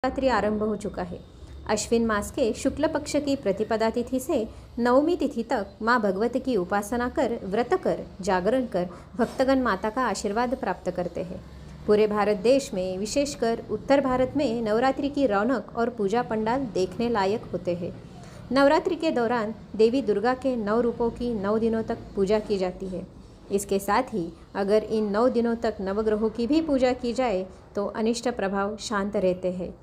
नवरात्रि आरंभ हो चुका है। अश्विन मास के शुक्ल पक्ष की प्रतिपदा तिथि से नवमी तिथि तक माँ भगवती की उपासना कर, व्रत कर, जागरण कर भक्तगण माता का आशीर्वाद प्राप्त करते हैं। पूरे भारत देश में, विशेषकर उत्तर भारत में नवरात्रि की रौनक और पूजा पंडाल देखने लायक होते हैं। नवरात्रि के दौरान देवी दुर्गा के 9 रूपों की 9 दिनों तक पूजा की जाती है। इसके साथ ही अगर इन 9 दिनों तक नवग्रहों की भी पूजा की जाए तो अनिष्ट प्रभाव शांत रहते हैं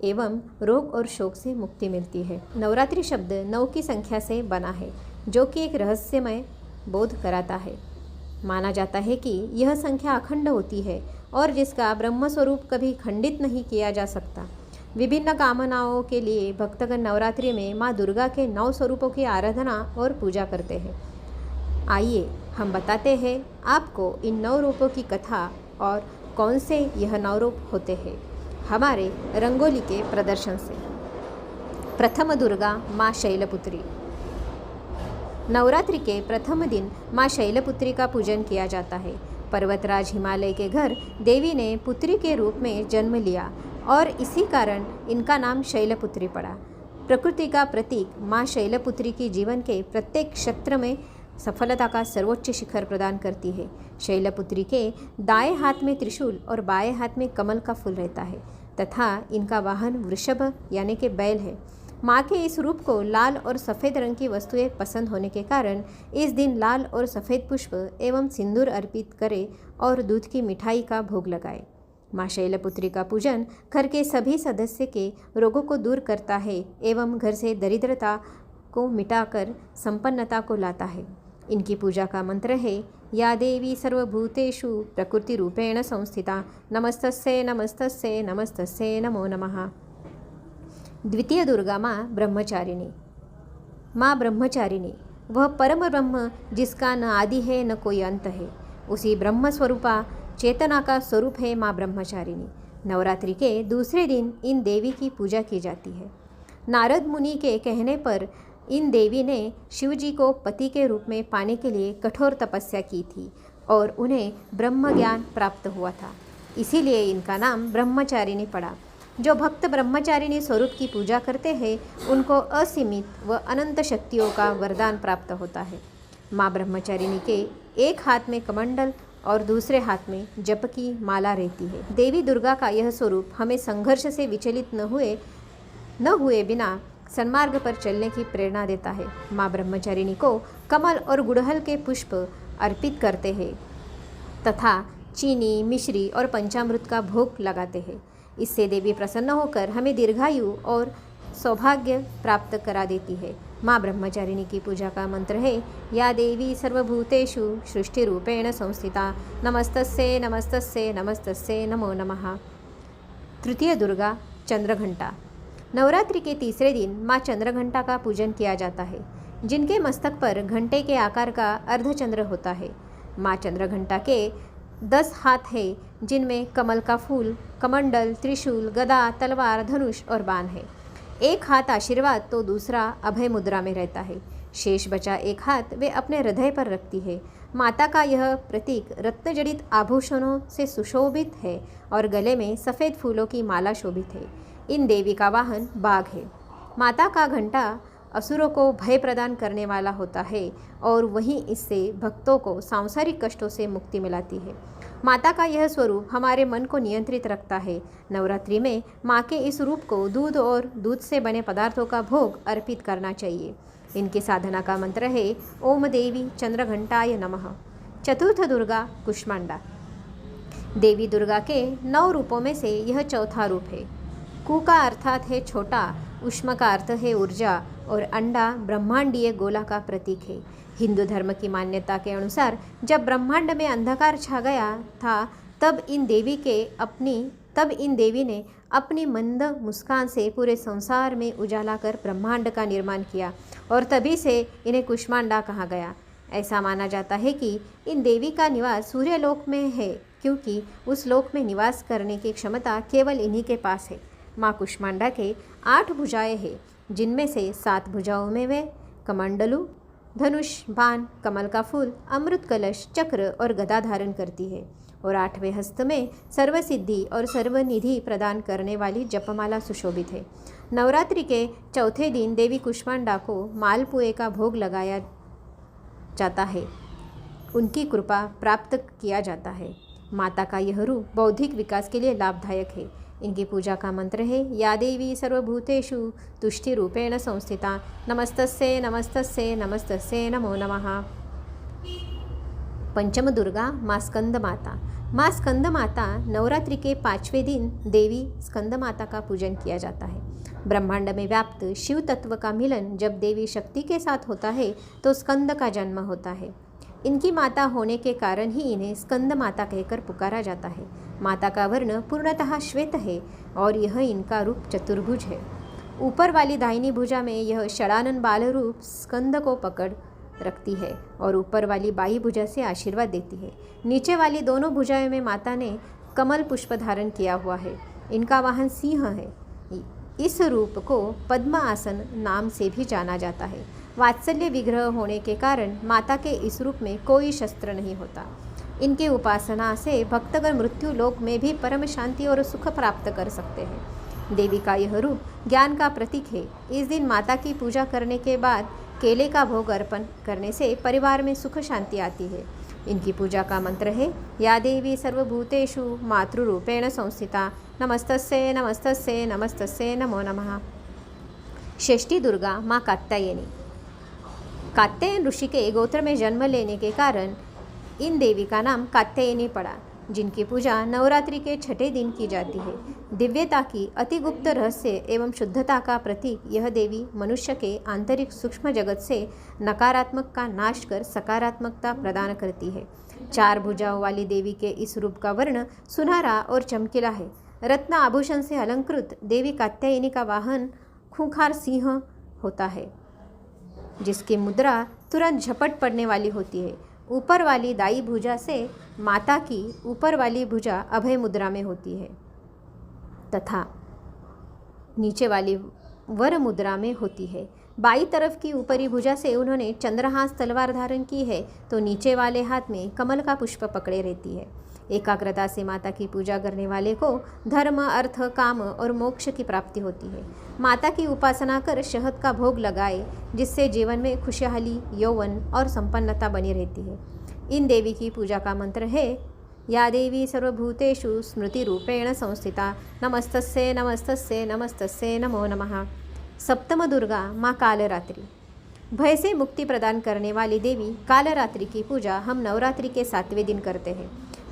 एवं रोग और शोक से मुक्ति मिलती है। नवरात्रि शब्द 9 की संख्या से बना है, जो कि एक रहस्यमय बोध कराता है। माना जाता है कि यह संख्या अखंड होती है और जिसका ब्रह्म स्वरूप कभी खंडित नहीं किया जा सकता। विभिन्न कामनाओं के लिए भक्तगण नवरात्रि में माँ दुर्गा के 9 स्वरूपों की आराधना और पूजा करते हैं। आइए हम बताते हैं आपको इन 9 रूपों की कथा और कौन से यह 9 रूप होते हैं हमारे रंगोली के प्रदर्शन से। प्रथम दुर्गा माँ शैलपुत्री। नवरात्रि के प्रथम दिन माँ शैलपुत्री का पूजन किया जाता है। पर्वतराज हिमालय के घर देवी ने पुत्री के रूप में जन्म लिया और इसी कारण इनका नाम शैलपुत्री पड़ा। प्रकृति का प्रतीक माँ शैलपुत्री की जीवन के प्रत्येक क्षेत्र में सफलता का सर्वोच्च शिखर प्रदान करती है। शैलपुत्री के दाएं हाथ में त्रिशूल और बाएं हाथ में कमल का फूल रहता है तथा इनका वाहन वृषभ यानी कि बैल है। माँ के इस रूप को लाल और सफ़ेद रंग की वस्तुएं पसंद होने के कारण इस दिन लाल और सफ़ेद पुष्प एवं सिंदूर अर्पित करें और दूध की मिठाई का भोग लगाए। माँ शैलपुत्री का पूजन घर के सभी सदस्य के रोगों को दूर करता है एवं घर से दरिद्रता को मिटाकर संपन्नता को लाता है। इनकी पूजा का मंत्र है, या देवी सर्वभूतेषु प्रकृति रूपेण संस्थिता नमस्तस्यै नमस्तस्यै नमस्तस्यै नमो नमः। द्वितीय दुर्गा माँ ब्रह्मचारिणी। माँ ब्रह्मचारिणी वह परम ब्रह्म जिसका न आदि है न कोई अंत है, उसी ब्रह्म स्वरूपा चेतना का स्वरूप है माँ ब्रह्मचारिणी। नवरात्रि के दूसरे दिन इन देवी की पूजा की जाती है। नारद मुनि के कहने पर इन देवी ने शिवजी को पति के रूप में पाने के लिए कठोर तपस्या की थी और उन्हें ब्रह्म ज्ञान प्राप्त हुआ था, इसीलिए इनका नाम ब्रह्मचारिणी पड़ा। जो भक्त ब्रह्मचारिणी स्वरूप की पूजा करते हैं उनको असीमित व अनंत शक्तियों का वरदान प्राप्त होता है। माँ ब्रह्मचारिणी के एक हाथ में कमंडल और दूसरे हाथ में जप की माला रहती है। देवी दुर्गा का यह स्वरूप हमें संघर्ष से विचलित न हुए बिना सन्मार्ग पर चलने की प्रेरणा देता है। माँ ब्रह्मचारिणी को कमल और गुड़हल के पुष्प अर्पित करते हैं तथा चीनी, मिश्री और पंचामृत का भोग लगाते हैं। इससे देवी प्रसन्न होकर हमें दीर्घायु और सौभाग्य प्राप्त करा देती है। माँ ब्रह्मचारिणी की पूजा का मंत्र है, या देवी सर्वभूतेषु सृष्टि रूपेण संस्थिता नमस्तस्यै नमस्तस्यै नमस्तस्यै नमो नमः। तृतीय दुर्गा चंद्रघंटा। नवरात्रि के तीसरे दिन माँ चंद्रघंटा का पूजन किया जाता है, जिनके मस्तक पर घंटे के आकार का अर्धचंद्र होता है। माँ चंद्रघंटा के 10 हाथ हैं, जिनमें कमल का फूल, कमंडल, त्रिशूल, गदा, तलवार, धनुष और बाण है। एक हाथ आशीर्वाद तो दूसरा अभय मुद्रा में रहता है। शेष बचा एक हाथ वे अपने हृदय पर रखती है। माता का यह प्रतीक रत्नजड़ित आभूषणों से सुशोभित है और गले में सफ़ेद फूलों की माला शोभित है। इन देवी का वाहन बाघ है। माता का घंटा असुरों को भय प्रदान करने वाला होता है और वहीं इससे भक्तों को सांसारिक कष्टों से मुक्ति मिलाती है। माता का यह स्वरूप हमारे मन को नियंत्रित रखता है। नवरात्रि में माँ के इस रूप को दूध और दूध से बने पदार्थों का भोग अर्पित करना चाहिए। इनकी साधना का मंत्र है, ओम देवी चंद्रघंटाय नमः। चतुर्थ दुर्गा कुष्मांडा। देवी दुर्गा के 9 रूपों में से यह चौथा रूप है। कु का अर्थात है छोटा, उष्म का अर्थ है ऊर्जा और अंडा ब्रह्मांडीय गोला का प्रतीक है। हिंदू धर्म की मान्यता के अनुसार जब ब्रह्मांड में अंधकार छा गया था तब इन देवी ने अपनी मंद मुस्कान से पूरे संसार में उजाला कर ब्रह्मांड का निर्माण किया और तभी से इन्हें कुष्मांडा कहा गया। ऐसा माना जाता है कि इन देवी का निवास सूर्यलोक में है, क्योंकि उस लोक में निवास करने की क्षमता केवल इन्हीं के पास है। माँ कुष्मांडा के 8 भुजाएं हैं, जिनमें से 7 भुजाओं में वे कमंडलू, धनुष, बाण, कमल का फूल, अमृत कलश, चक्र और गदा धारण करती है और 8वें हस्त में सर्वसिद्धि और सर्वनिधि प्रदान करने वाली जपमाला सुशोभित है। नवरात्रि के चौथे दिन देवी कुष्मांडा को मालपुए का भोग लगाया जाता है, उनकी कृपा प्राप्त किया जाता है। माता का यह रूप बौद्धिक विकास के लिए लाभदायक है। इनकी पूजा का मंत्र है या देवी सर्वभूतेषु तुष्टि रूपेण संस्थिता नमस्तस्ये नमस्तस्ये नमस्तस्ये नमो नमः। पंचम दुर्गा माँ स्कंद माता। माँ स्कंद माता नवरात्रि के 5वें दिन देवी स्कंद माता का पूजन किया जाता है। ब्रह्मांड में व्याप्त शिव तत्व का मिलन जब देवी शक्ति के साथ होता है तो स्कंद का जन्म होता है। इनकी माता होने के कारण ही इन्हें स्कंद माता कहकर पुकारा जाता है। माता का वर्ण पूर्णतः श्वेत है और यह इनका रूप चतुर्भुज है। ऊपर वाली दाहिनी भुजा में यह षडानन बाल रूप स्कंद को पकड़ रखती है और ऊपर वाली बाई भुजा से आशीर्वाद देती है। नीचे वाली दोनों भुजाओं में माता ने कमल पुष्प धारण किया हुआ है। इनका वाहन सिंह है। इस रूप को पद्म आसन नाम से भी जाना जाता है। वात्सल्य विग्रह होने के कारण माता के इस रूप में कोई शस्त्र नहीं होता। इनके उपासना से भक्तगण मृत्यु लोक में भी परम शांति और सुख प्राप्त कर सकते हैं। देवी का यह रूप ज्ञान का प्रतीक है। इस दिन माता की पूजा करने के बाद केले का भोग अर्पण करने से परिवार में सुख शांति आती है। इनकी पूजा का मंत्र है या देवी सर्वभूतेषु मातृरूपेण संस्थिता नमस्तस्ये नमस्तस्ये नमस्तस्ये नमो नमः। षष्ठी दुर्गा माँ कात्यायनी। कात्यायन ऋषि के गोत्र में जन्म लेने के कारण इन देवी का नाम कात्यायनी पड़ा, जिनकी पूजा नवरात्रि के 6ठे दिन की जाती है। दिव्यता की अति गुप्त रहस्य एवं शुद्धता का प्रतीक यह देवी मनुष्य के आंतरिक सूक्ष्म जगत से नकारात्मक का नाश कर सकारात्मकता प्रदान करती है। 4 भुजाओं वाली देवी के इस रूप का वर्ण सुनहरा और चमकीला है। रत्न आभूषण से अलंकृत देवी कात्यायनी का वाहन खूंखार सिंह होता है, जिसकी मुद्रा तुरंत झपट पड़ने वाली होती है। ऊपर वाली दाई भुजा से माता की ऊपर वाली भुजा अभय मुद्रा में होती है तथा नीचे वाली वर मुद्रा में होती है। बाई तरफ की ऊपरी भुजा से उन्होंने चंद्रहास तलवार धारण की है तो नीचे वाले हाथ में कमल का पुष्प पकड़े रहती है। एकाग्रता से माता की पूजा करने वाले को धर्म, अर्थ, काम और मोक्ष की प्राप्ति होती है। माता की उपासना कर शहद का भोग लगाए, जिससे जीवन में खुशहाली, यौवन और संपन्नता बनी रहती है। इन देवी की पूजा का मंत्र है या देवी सर्वभूतेषु स्मृति रूपेण संस्थिता नमस्तस्ये नमस्तस्ये नमस्तस्ये नमो नमः। सप्तम दुर्गा माँ कालरात्रि। भय से मुक्ति प्रदान करने वाली देवी कालरात्रि की पूजा हम नवरात्रि के 7वें दिन करते हैं।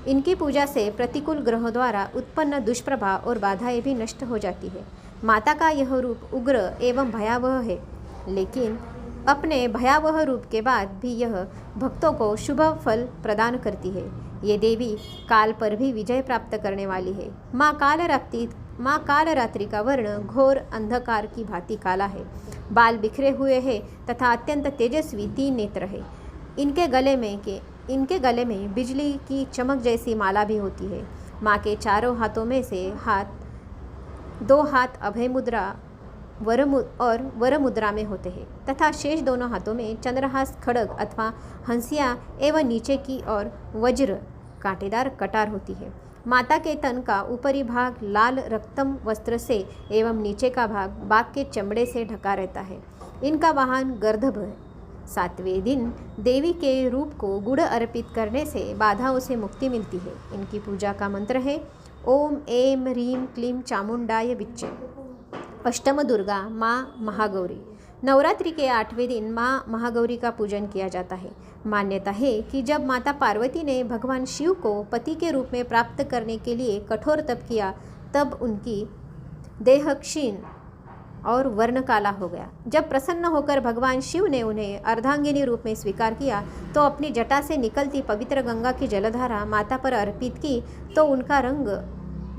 इनकी पूजा से प्रतिकूल ग्रहों द्वारा उत्पन्न दुष्प्रभाव और बाधाएं भी नष्ट हो जाती है। माता का यह रूप उग्र एवं भयावह है, लेकिन अपने भयावह रूप के बाद भी यह भक्तों को शुभ फल प्रदान करती है। ये देवी काल पर भी विजय प्राप्त करने वाली है। माँ कालरात्रि का वर्ण घोर अंधकार की भांति काला है। बाल बिखरे हुए हैं तथा अत्यंत तेजस्वी 3 नेत्र है। इनके गले में बिजली की चमक जैसी माला भी होती है। माँ के चारों हाथों में से 2 हाथ अभय मुद्रा और वर मुद्रा में होते हैं तथा शेष दोनों हाथों में चंद्रहास खड्ग अथवा हंसिया एवं नीचे की ओर वज्र कांटेदार कटार होती है। माता के तन का ऊपरी भाग लाल रक्तम वस्त्र से एवं नीचे का भाग बाघ के चमड़े से ढका रहता है। इनका वाहन गर्दभ है। 7वें दिन देवी के रूप को गुड़ अर्पित करने से बाधाओं से मुक्ति मिलती है। इनकी पूजा का मंत्र है ओम ऐं ह्रीं क्लीं चामुंडाय विच्चे। अष्टम दुर्गा माँ महागौरी। नवरात्रि के 8वें दिन माँ महागौरी का पूजन किया जाता है। मान्यता है कि जब माता पार्वती ने भगवान शिव को पति के रूप में प्राप्त करने के लिए कठोर तप किया, तब उनकी देह क्षीण और वर्ण काला हो गया। जब प्रसन्न होकर भगवान शिव ने उन्हें अर्धांगिनी रूप में स्वीकार किया तो अपनी जटा से निकलती पवित्र गंगा की जलधारा माता पर अर्पित की तो उनका रंग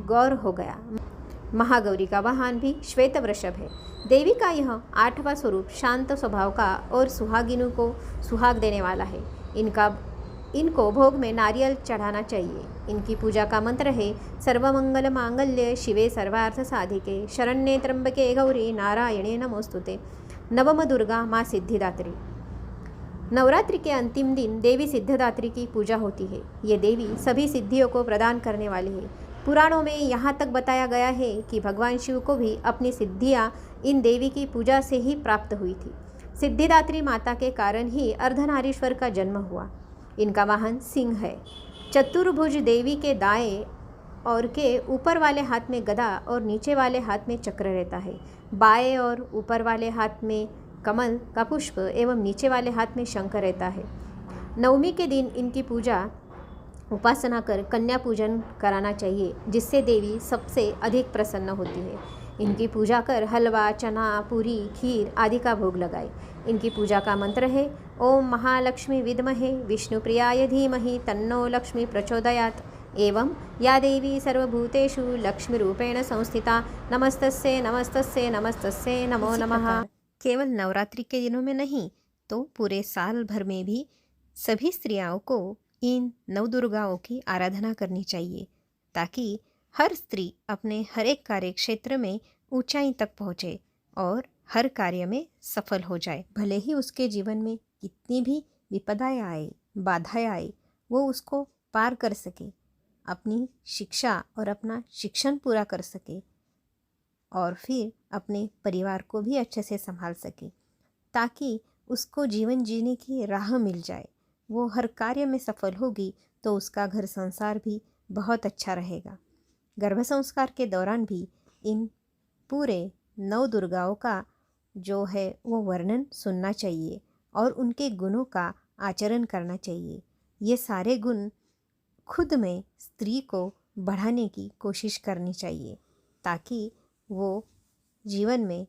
गौर हो गया। महागौरी का वाहन भी श्वेत वृषभ है। देवी का यह 8वां स्वरूप शांत स्वभाव का और सुहागिनों को सुहाग देने वाला है। इनको भोग में नारियल चढ़ाना चाहिए। इनकी पूजा का मंत्र है सर्वमंगल मांगल्य शिवे सर्वार्थ साधिके शरण्ये त्र्यंबके गौरी नारायणे नमोस्तुते। नवम दुर्गा माँ सिद्धिदात्री। नवरात्रि के अंतिम दिन देवी सिद्धिदात्री की पूजा होती है। ये देवी सभी सिद्धियों को प्रदान करने वाली है। पुराणों में यहाँ तक बताया गया है कि भगवान शिव को भी अपनी सिद्धियाँ इन देवी की पूजा से ही प्राप्त हुई थी। सिद्धिदात्री माता के कारण ही अर्धनारीश्वर का जन्म हुआ। इनका वाहन सिंह है। चतुर्भुज देवी के दाएं और के ऊपर वाले हाथ में गदा और नीचे वाले हाथ में चक्र रहता है। बाएं और ऊपर वाले हाथ में कमल का पुष्प एवं नीचे वाले हाथ में शंख रहता है। नवमी के दिन इनकी पूजा उपासना कर कन्या पूजन कराना चाहिए, जिससे देवी सबसे अधिक प्रसन्न होती है। इनकी पूजा कर हलवा, चना, पूरी, खीर आदि का भोग लगाए। इनकी पूजा का मंत्र है ओम महालक्ष्मी विद्महे विष्णुप्रियाय धीमहि तन्नो लक्ष्मी प्रचोदयात्। एवं या देवी सर्वभूतेषु लक्ष्मी रूपेण संस्थिता नमस्तस्यै नमस्तस्यै नमस्तस्यै नमो नमः। केवल नवरात्रि के दिनों में नहीं तो पूरे साल भर में भी सभी स्त्रियों को इन नवदुर्गाओं की आराधना करनी चाहिए, ताकि हर स्त्री अपने हर एक कार्य क्षेत्र में ऊंचाई तक पहुँचे और हर कार्य में सफल हो जाए। भले ही उसके जीवन में कितनी भी विपदाएं आए, बाधाएं आए, वो उसको पार कर सके, अपनी शिक्षा और अपना शिक्षण पूरा कर सके और फिर अपने परिवार को भी अच्छे से संभाल सके, ताकि उसको जीवन जीने की राह मिल जाए। वो हर कार्य में सफल होगी तो उसका घर संसार भी बहुत अच्छा रहेगा। गर्भ संस्कार के दौरान भी इन पूरे नौ दुर्गाओं का जो है वो वर्णन सुनना चाहिए और उनके गुणों का आचरण करना चाहिए। ये सारे गुण खुद में स्त्री को बढ़ाने की कोशिश करनी चाहिए, ताकि वो जीवन में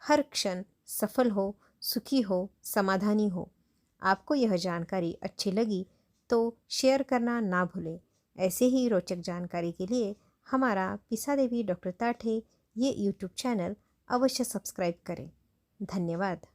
हर क्षण सफल हो, सुखी हो, समाधानी हो। आपको यह जानकारी अच्छी लगी तो शेयर करना ना भूलें। ऐसे ही रोचक जानकारी के लिए हमारा पिसा देवी डॉक्टर ताठे ये यूट्यूब चैनल अवश्य सब्सक्राइब करें। धन्यवाद।